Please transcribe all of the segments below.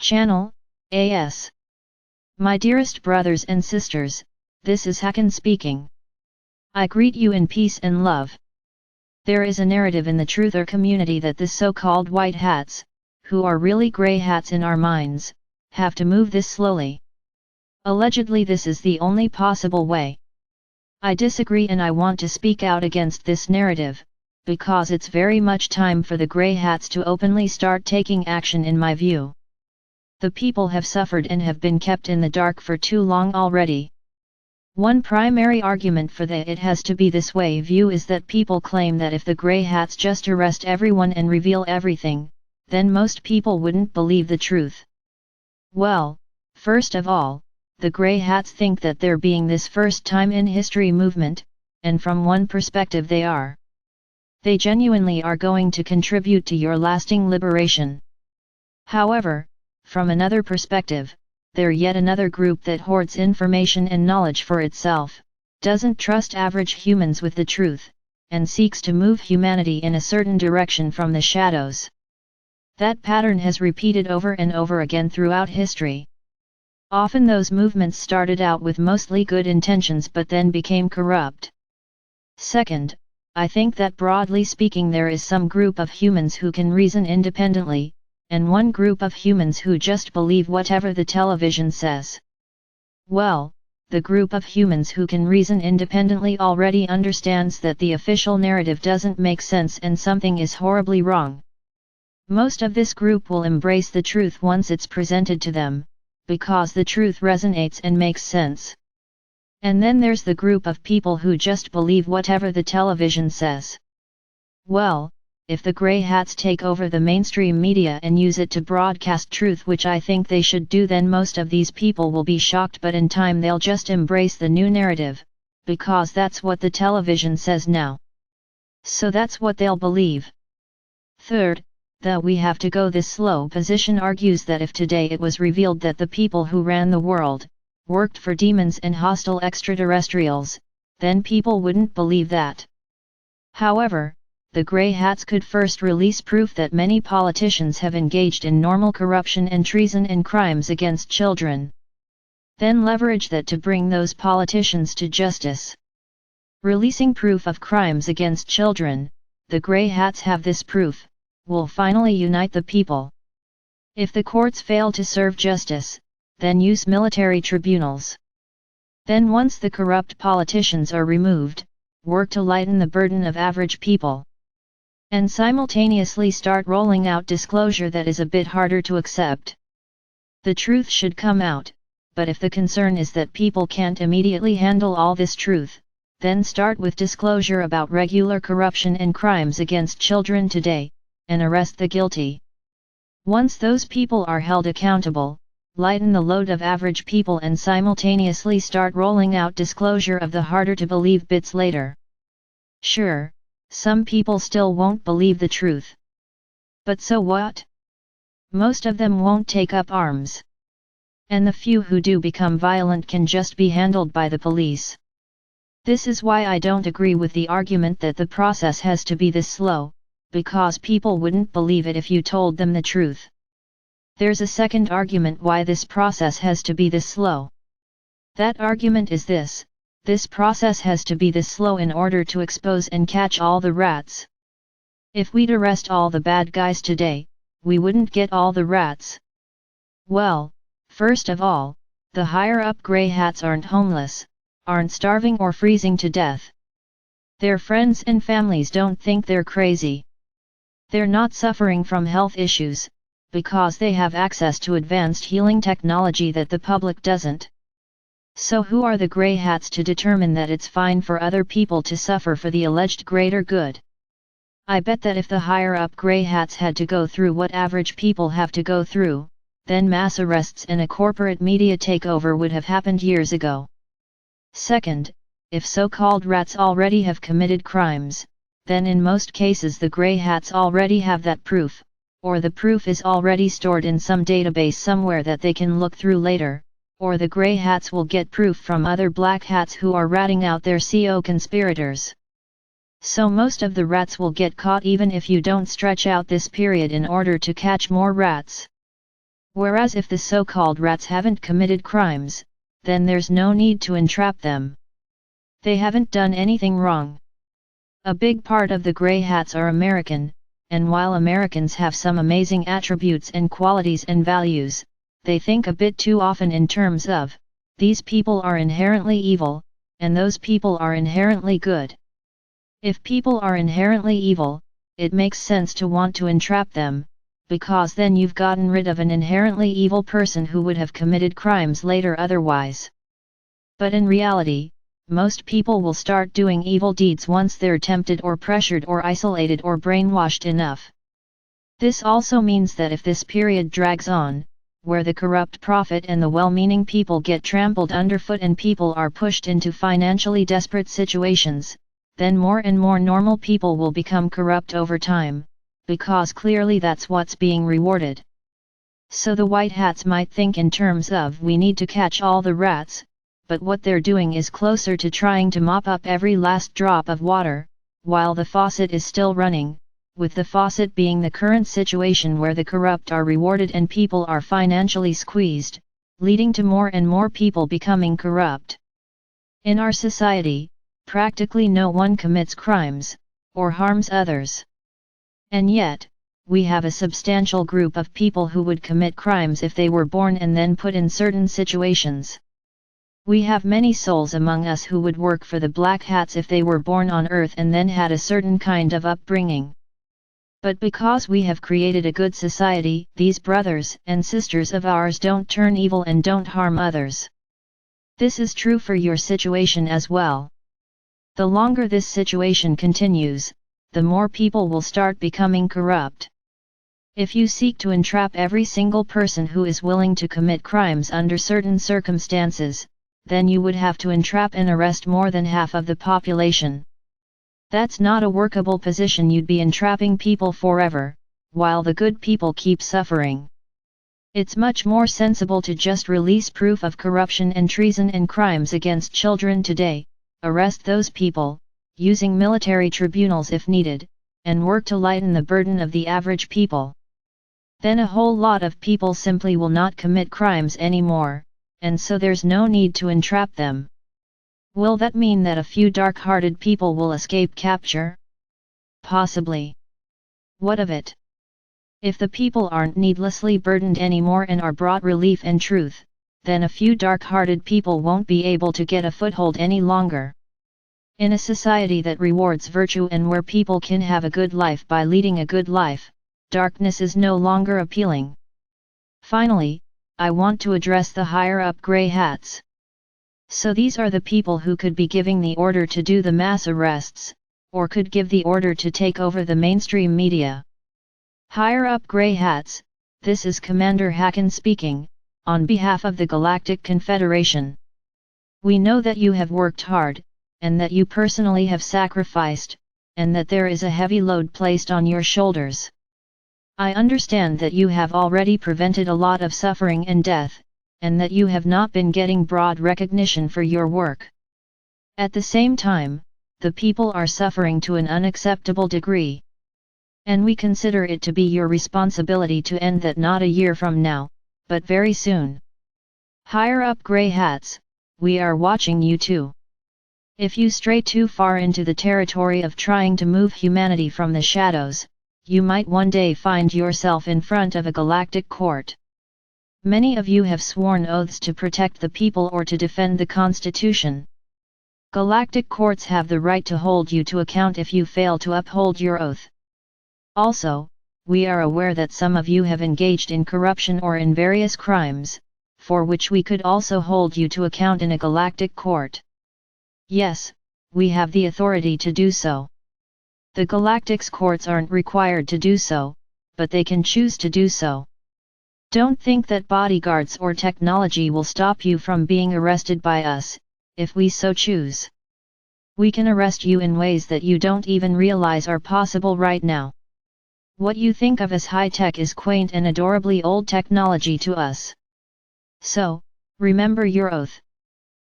Channel, AS. My dearest brothers and sisters, this is Hakann speaking. I greet you in peace and love. There is a narrative in the truther community that the so-called white hats, who are really grey hats in our minds, have to move this slowly. Allegedly this is the only possible way. I disagree and I want to speak out against this narrative, because it's very much time for the grey hats to openly start taking action in my view. The people have suffered and have been kept in the dark for too long already. One primary argument for the "it has to be this way" view is that people claim that if the grey hats just arrest everyone and reveal everything, then most people wouldn't believe the truth. Well, first of all, the grey hats think that they're being this first time in history movement, and from one perspective they are. They genuinely are going to contribute to your lasting liberation. However, from another perspective, they're yet another group that hoards information and knowledge for itself, doesn't trust average humans with the truth, and seeks to move humanity in a certain direction from the shadows. That pattern has repeated over and over again throughout history. Often those movements started out with mostly good intentions but then became corrupt. Second, I think that broadly speaking there is some group of humans who can reason independently, and one group of humans who just believe whatever the television says. Well, the group of humans who can reason independently already understands that the official narrative doesn't make sense and something is horribly wrong. Most of this group will embrace the truth once it's presented to them, because the truth resonates and makes sense. And then there's the group of people who just believe whatever the television says. Well, if the grey hats take over the mainstream media and use it to broadcast truth, which I think they should do, then most of these people will be shocked, but in time they'll just embrace the new narrative, because that's what the television says now. So that's what they'll believe. Third, the "we have to go this slow" position argues that if today it was revealed that the people who ran the world worked for demons and hostile extraterrestrials, then people wouldn't believe that. However, the grey hats could first release proof that many politicians have engaged in normal corruption and treason and crimes against children. Then leverage that to bring those politicians to justice. Releasing proof of crimes against children, the grey hats have this proof, will finally unite the people. If the courts fail to serve justice, then use military tribunals. Then once the corrupt politicians are removed, work to lighten the burden of average people. And simultaneously start rolling out disclosure that is a bit harder to accept. The truth should come out, but if the concern is that people can't immediately handle all this truth, then start with disclosure about regular corruption and crimes against children today, and arrest the guilty. Once those people are held accountable, lighten the load of average people and simultaneously start rolling out disclosure of the harder to believe bits later. Sure, some people still won't believe the truth. But so what? Most of them won't take up arms. And the few who do become violent can just be handled by the police. This is why I don't agree with the argument that the process has to be this slow, because people wouldn't believe it if you told them the truth. There's a second argument why this process has to be this slow. That argument is this: this process has to be this slow in order to expose and catch all the rats. If we'd arrest all the bad guys today, we wouldn't get all the rats. Well, first of all, the higher up grey hats aren't homeless, aren't starving or freezing to death. Their friends and families don't think they're crazy. They're not suffering from health issues, because they have access to advanced healing technology that the public doesn't. So who are the grey hats to determine that it's fine for other people to suffer for the alleged greater good? I bet that if the higher up grey hats had to go through what average people have to go through, then mass arrests and a corporate media takeover would have happened years ago. Second, if so-called rats already have committed crimes, then in most cases the grey hats already have that proof, or the proof is already stored in some database somewhere that they can look through later, or the grey hats will get proof from other black hats who are ratting out their co-conspirators. So most of the rats will get caught even if you don't stretch out this period in order to catch more rats. Whereas if the so-called rats haven't committed crimes, then there's no need to entrap them. They haven't done anything wrong. A big part of the grey hats are American, and while Americans have some amazing attributes and qualities and values, they think a bit too often in terms of, these people are inherently evil, and those people are inherently good. If people are inherently evil, it makes sense to want to entrap them, because then you've gotten rid of an inherently evil person who would have committed crimes later otherwise. But in reality, most people will start doing evil deeds once they're tempted or pressured or isolated or brainwashed enough. This also means that if this period drags on, where the corrupt prophet and the well-meaning people get trampled underfoot and people are pushed into financially desperate situations, then more and more normal people will become corrupt over time, because clearly that's what's being rewarded. So the white hats might think in terms of we need to catch all the rats, but what they're doing is closer to trying to mop up every last drop of water, while the faucet is still running, with the faucet being the current situation where the corrupt are rewarded and people are financially squeezed, leading to more and more people becoming corrupt. In our society, practically no one commits crimes, or harms others. And yet, we have a substantial group of people who would commit crimes if they were born and then put in certain situations. We have many souls among us who would work for the black hats if they were born on earth and then had a certain kind of upbringing. But because we have created a good society, these brothers and sisters of ours don't turn evil and don't harm others. This is true for your situation as well. The longer this situation continues, the more people will start becoming corrupt. If you seek to entrap every single person who is willing to commit crimes under certain circumstances, then you would have to entrap and arrest more than half of the population. That's not a workable position. You'd be entrapping people forever, while the good people keep suffering. It's much more sensible to just release proof of corruption and treason and crimes against children today, arrest those people, using military tribunals if needed, and work to lighten the burden of the average people. Then a whole lot of people simply will not commit crimes anymore, and so there's no need to entrap them. Will that mean that a few dark-hearted people will escape capture? Possibly. What of it? If the people aren't needlessly burdened anymore and are brought relief and truth, then a few dark-hearted people won't be able to get a foothold any longer. In a society that rewards virtue and where people can have a good life by leading a good life, darkness is no longer appealing. Finally, I want to address the higher-up grey hats. So these are the people who could be giving the order to do the mass arrests, or could give the order to take over the mainstream media. Higher-up grey hats, this is Commander Hakann speaking, on behalf of the Galactic Confederation. We know that you have worked hard, and that you personally have sacrificed, and that there is a heavy load placed on your shoulders. I understand that you have already prevented a lot of suffering and death, and that you have not been getting broad recognition for your work. At the same time, the people are suffering to an unacceptable degree. And we consider it to be your responsibility to end that not a year from now, but very soon. Higher up grey hats, we are watching you too. If you stray too far into the territory of trying to move humanity from the shadows, you might one day find yourself in front of a galactic court. Many of you have sworn oaths to protect the people or to defend the Constitution. Galactic courts have the right to hold you to account if you fail to uphold your oath. Also, we are aware that some of you have engaged in corruption or in various crimes, for which we could also hold you to account in a galactic court. Yes, we have the authority to do so. The Galactic's courts aren't required to do so, but they can choose to do so. Don't think that bodyguards or technology will stop you from being arrested by us, if we so choose. We can arrest you in ways that you don't even realize are possible right now. What you think of as high-tech is quaint and adorably old technology to us. So, remember your oath.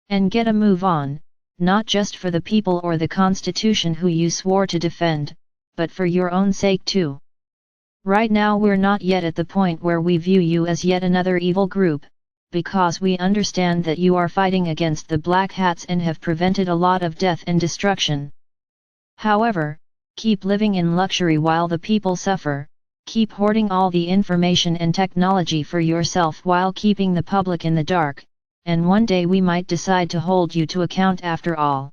And get a move on, not just for the people or the Constitution who you swore to defend, but for your own sake too. Right now we're not yet at the point where we view you as yet another evil group, because we understand that you are fighting against the Black Hats and have prevented a lot of death and destruction. However, keep living in luxury while the people suffer, keep hoarding all the information and technology for yourself while keeping the public in the dark, and one day we might decide to hold you to account after all.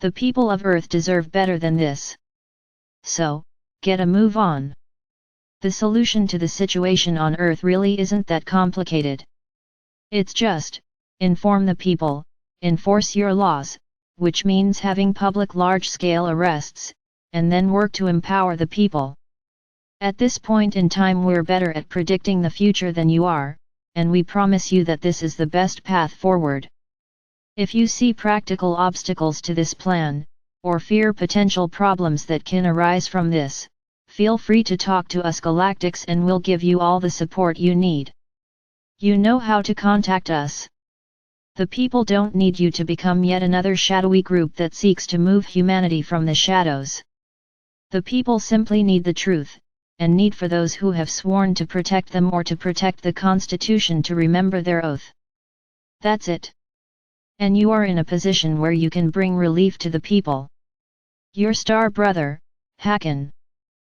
The people of Earth deserve better than this. So, get a move on. The solution to the situation on Earth really isn't that complicated. It's just, inform the people, enforce your laws, which means having public large-scale arrests, and then work to empower the people. At this point in time we're better at predicting the future than you are, and we promise you that this is the best path forward. If you see practical obstacles to this plan, or fear potential problems that can arise from this, feel free to talk to us Galactics and we'll give you all the support you need. You know how to contact us. The people don't need you to become yet another shadowy group that seeks to move humanity from the shadows. The people simply need the truth, and need for those who have sworn to protect them or to protect the Constitution to remember their oath. That's it. And you are in a position where you can bring relief to the people. Your star brother, Hakann.